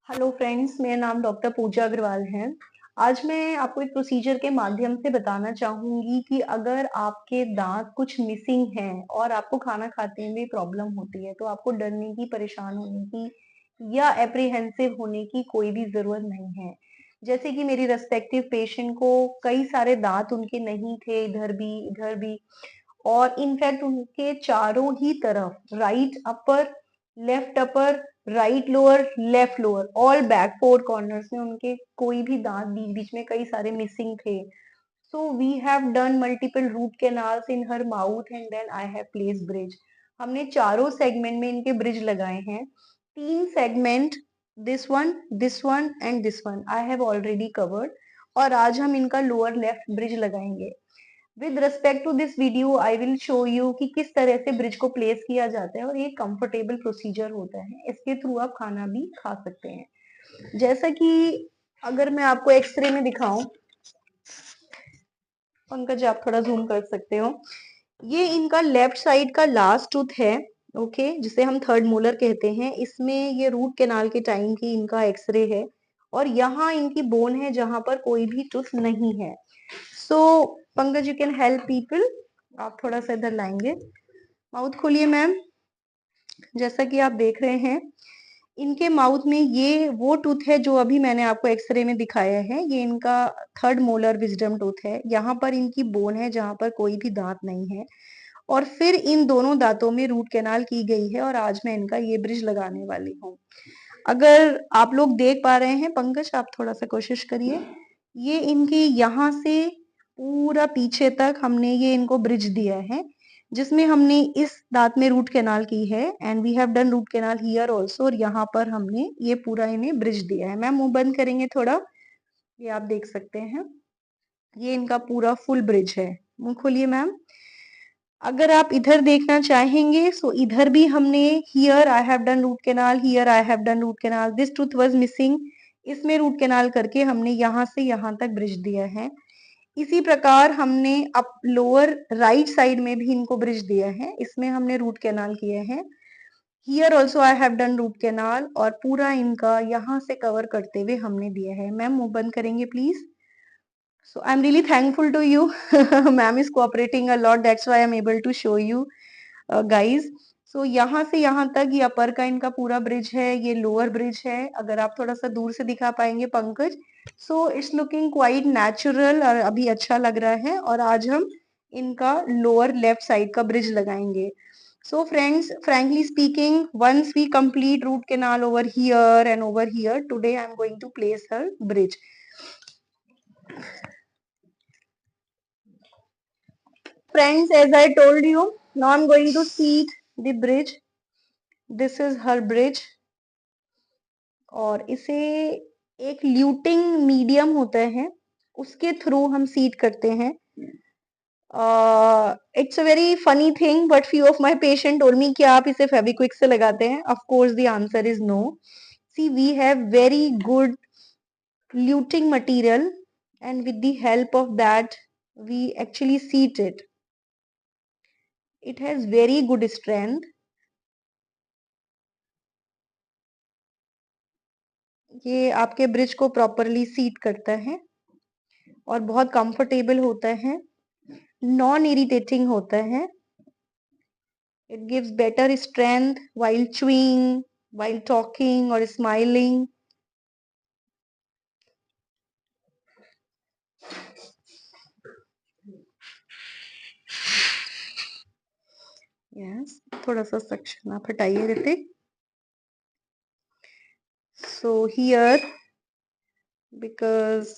Hello friends, मेरा नाम doctor पूजा अग्रवाल है। आज मैं आपको एक प्रोसीजर के माध्यम से बताना चाहूंगी कि अगर आपके दांत कुछ मिसिंग हैं और आपको खाना खाते हुए प्रॉब्लम होती है तो आपको डरने की, परेशान होने की या एप्रीहेंसिव होने की कोई भी जरूरत नहीं है। जैसे कि मेरी रेस्पेक्टिव पेशेंट को कई सारे दांत उनके नहीं थे, इधर भी, और इनफैक्ट उनके चारों ही तरफ, right upper, left upper, right lower, left lower, all back four corners में उनके कोई भी दांत बीच बीच में कई सारे मिसिंग थे। So we have done multiple root canals in her mouth and then I have place bridge. हमने चारों सेगमेंट में इनके ब्रिज लगाए हैं। 3 segment, this one and this one I have already covered. और आज हम इनका लोअर लेफ्ट ब्रिज लगाएंगे। With respect to this video I will show you कि किस तरह से ब्रिज को प्लेस किया जाता है और ये कंफर्टेबल प्रोसीजर होता है। इसके थ्रू आप खाना भी खा सकते हैं। जैसा कि अगर मैं आपको एक्सरे में दिखाऊं, पंकज आप थोड़ा जूम कर सकते हो। ये इनका लेफ्ट साइड का लास्ट टूथ है, ओके, जिसे हम थर्ड मोलर कहते हैं। इसमें ये रूट कैनाल के टाइम की इनका एक्सरे है और यहाँ इनकी बोन है जहां पर कोई भी टूथ नहीं है। So Pankaj, you can help people. आप थोड़ा सा इधर लाएंगे, माउथ खोलिए मैम। जैसा कि आप देख रहे हैं, इनके माउथ में ये वो टूथ है जो अभी मैंने आपको एक्सरे में दिखाया है। ये इनका थर्ड मोलर विजडम टूथ है। यहाँ पर इनकी बोन है जहां पर कोई भी दांत नहीं है और फिर इन दोनों दांतों में रूट कैनाल की गई है और आज मैं इनका ये ब्रिज लगाने वाली हूँ। अगर आप लोग देख पा रहे हैं, पंकज आप थोड़ा सा कोशिश करिए। ये इनकी यहाँ से पूरा पीछे तक हमने ये इनको ब्रिज दिया है, जिसमें हमने इस दांत में रूट कैनाल की है and we have done root canal here also. और यहाँ पर हमने ये पूरा इन्हें ब्रिज दिया है। मैम मुंह बंद करेंगे थोड़ा, ये आप देख सकते हैं। ये इनका पूरा फुल ब्रिज है। मुंह खोलिए मैम। अगर आप इधर देखना चाहेंगे सो इधर भी हमने here I have done root canal, here I have done root canal, this tooth was missing, इसमें रूट कैनाल करके हमने यहाँ से यहाँ तक ब्रिज दिया है। इसी प्रकार हमने अप लोअर राइट साइड में भी इनको ब्रिज दिया है, इसमें हमने रूट कैनाल किए हैं। Here also I have done root canal और पूरा इनका यहाँ से कवर करते हुए हमने दिया है। मैम मुंह बंद करेंगे please. So I'm really thankful to you. Ma'am is cooperating a lot. That's why I'm able to show you guys. So यहाँ से यहाँ तक ये अपर का इनका पूरा ब्रिज है, ये लोअर ब्रिज है। अगर आप थोड़ा सा दूर से दिखा पाएंगे Pankaj, so it's looking quite natural और अभी अच्छा लग रहा है। और आज हम इनका लोअर लेफ्ट साइड का ब्रिज लगाएंगे। So friends, frankly speaking, once we complete root canal over here and over here, today I'm going to place her bridge. Friends, as I told you, now I'm going to seat the bridge. This is her bridge. और इसे एक ल्यूटिंग medium होता है, उसके through हम seat करते हैं। It's a very funny thing but few of my patient told me कि आप इसे फेविक्विक से लगाते हैं। Of course the answer is no. See we have very good luting material and with the help of that we actually seat it. It has very good strength. ये आपके bridge को properly seat करता है और बहुत comfortable होता है, non irritating होता है। It gives better strength while chewing, while talking or smiling. Yes, थोड़ा सा सेक्शन आप हटाइए Hrithik. So here, because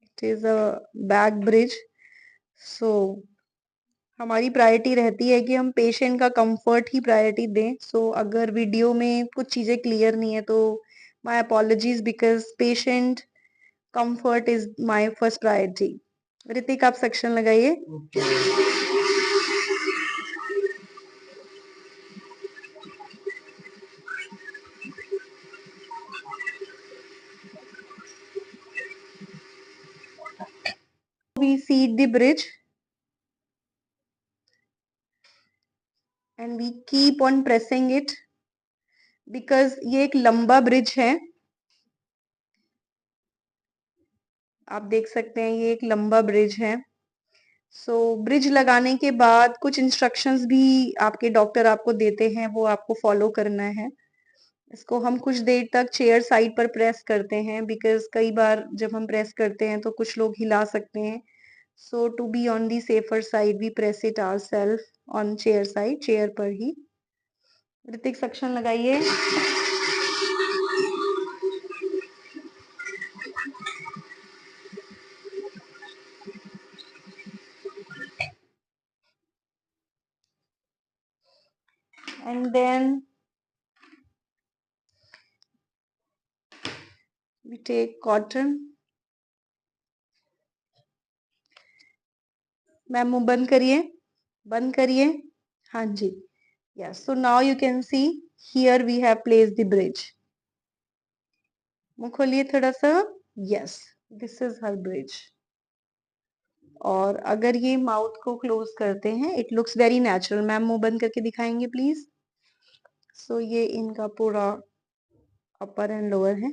it is a back bridge, so हमारी प्रायोरिटी रहती है कि हम पेशेंट का कंफर्ट ही प्रायोरिटी दें। सो अगर वीडियो में कुछ चीजें क्लियर नहीं है तो my apologies, because patient comfort is my first priority. Hrithik आप सेक्शन लगाइए। We seat the bridge and we keep on pressing it because ये एक लंबा ब्रिज है आप देख सकते हैं ये एक लंबा ब्रिज है। सो ब्रिज लगाने के बाद कुछ इंस्ट्रक्शंस भी आपके डॉक्टर आपको देते हैं, वो आपको फॉलो करना है। इसको हम कुछ देर तक चेयर साइड पर प्रेस करते हैं, बिकॉज कई बार जब हम प्रेस करते हैं तो कुछ लोग हिला सकते हैं। So to be on the safer side we press it ourself on chair side, chair पर ही। ऋतिक सक्शन लगाइए। And then we take cotton. Ma'am मुंह बंद करिए, बंद करिए। हाँ जी, yes. So now you can see here we have placed the bridge. मुंह खोलिए थोड़ा सा। Yes, this is her bridge. और अगर ये माउथ को क्लोज करते हैं, it looks very natural. Ma'am मुंह बंद करके दिखाएंगे प्लीज। सो ये इनका पूरा अपर एंड लोअर है।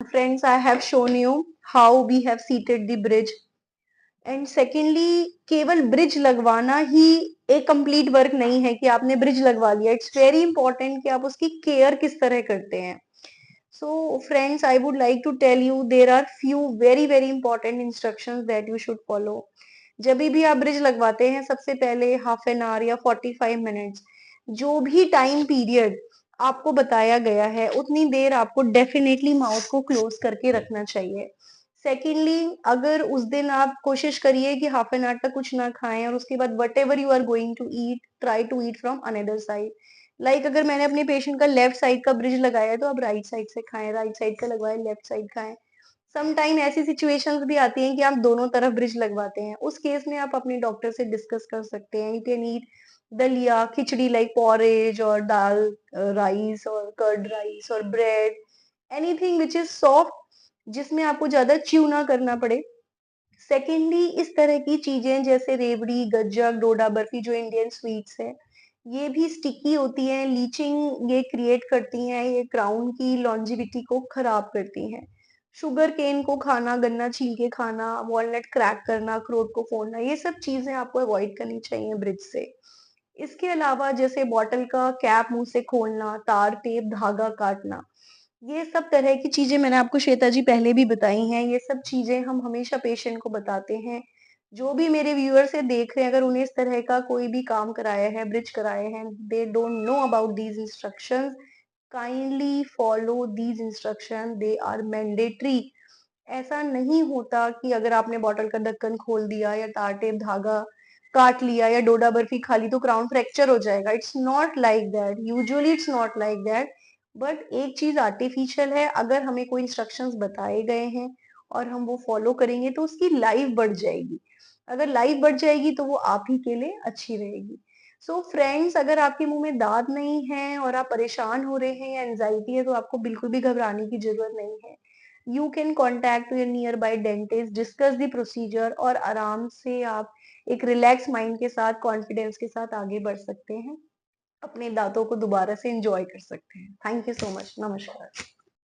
Friends, I have shown you how we have seated the bridge. And secondly, केवल ब्रिज लगवाना ही एक कंप्लीट वर्क नहीं है कि आपने ब्रिज लगवा लिया। इट्स वेरी इंपॉर्टेंट कि आप उसकी केयर किस तरह करते हैं। So friends, I would like to tell you there are few very very important instructions that you should follow. जब भी आप ब्रिज लगवाते हैं, सबसे पहले हाफ एन आवर या 45 मिनट्स, जो भी टाइम पीरियड आपको बताया गया है, उतनी देर आपको डेफिनेटली माउथ को क्लोज करके रखना चाहिए। सेकेंडली, अगर उस दिन आप कोशिश करिए कि हाफ एन आवर तक कुछ ना खाएं, और उसके बाद whatever you are going to eat, try to eat from another side. Like अगर मैंने अपने पेशेंट का लेफ्ट साइड का ब्रिज लगाया है, तो आप राइट साइड से खाएं, राइट साइड का लगवाए लेफ्ट साइड खाएं। सम टाइम ऐसी सिचुएशंस भी आती हैं कि आप दोनों तरफ ब्रिज लगवाते हैं। उस केस में आप अपने डॉक्टर से डिस्कस कर सकते हैं। यू कैन ईट दलिया, खिचड़ी लाइक पॉरेज, और दाल, राइस और कर्ड राइस और bread, anything which is soft, जिसमें आपको ज्यादा च्यू ना करना पड़े। सेकेंडली, इस तरह की चीजें जैसे रेवड़ी, गज्जक, डोडा बर्फी, जो इंडियन स्वीट्स है, ये भी स्टिकी होती हैं, लीचिंग ये क्रिएट करती हैं, ये क्राउन की लॉन्जिविटी को खराब करती हैं। शुगर केन को खाना, गन्ना छील के खाना, वॉलनट क्रैक करना, अखरोट को फोड़ना, ये सब चीजें आपको अवॉइड करनी चाहिए ब्रिज से। इसके अलावा जैसे बॉटल का कैप मुंह से खोलना, तार, टेप, धागा काटना, ये सब तरह की चीजें मैंने आपको श्वेता जी पहले भी बताई हैं। ये सब चीजें हम हमेशा पेशेंट को बताते हैं। जो भी मेरे व्यूअर से देख रहे हैं, अगर उन्हें इस तरह का कोई भी काम कराया है, ब्रिज कराए हैं, they don't know about these instructions, kindly follow these instructions, they are mandatory. ऐसा नहीं होता कि अगर आपने बॉटल का ढक्कन खोल दिया या तार टेप धागा काट लिया या डोडा बर्फी खा ली तो क्राउन फ्रैक्चर हो जाएगा। It's not like that, usually it's not like that. But एक चीज आर्टिफिशियल है। अगर हमें कोई इंस्ट्रक्शंस बताए गए हैं और हम वो फॉलो करेंगे, तो उसकी लाइफ बढ़ जाएगी। अगर लाइफ बढ़ जाएगी तो वो आप ही के लिए अच्छी रहेगी। सो फ्रेंड्स, अगर आपके मुंह में दांत नहीं है और आप परेशान हो रहे हैं या एंजाइटी है, तो आपको बिल्कुल भी घबराने की जरूरत नहीं है। You can contact your near by dentist, discuss the procedure, और आराम से आप एक रिलैक्स माइंड के साथ, कॉन्फिडेंस के साथ आगे बढ़ सकते हैं। अपने दांतों को दोबारा से एंजॉय कर सकते हैं। Thank you so much. नमस्कार।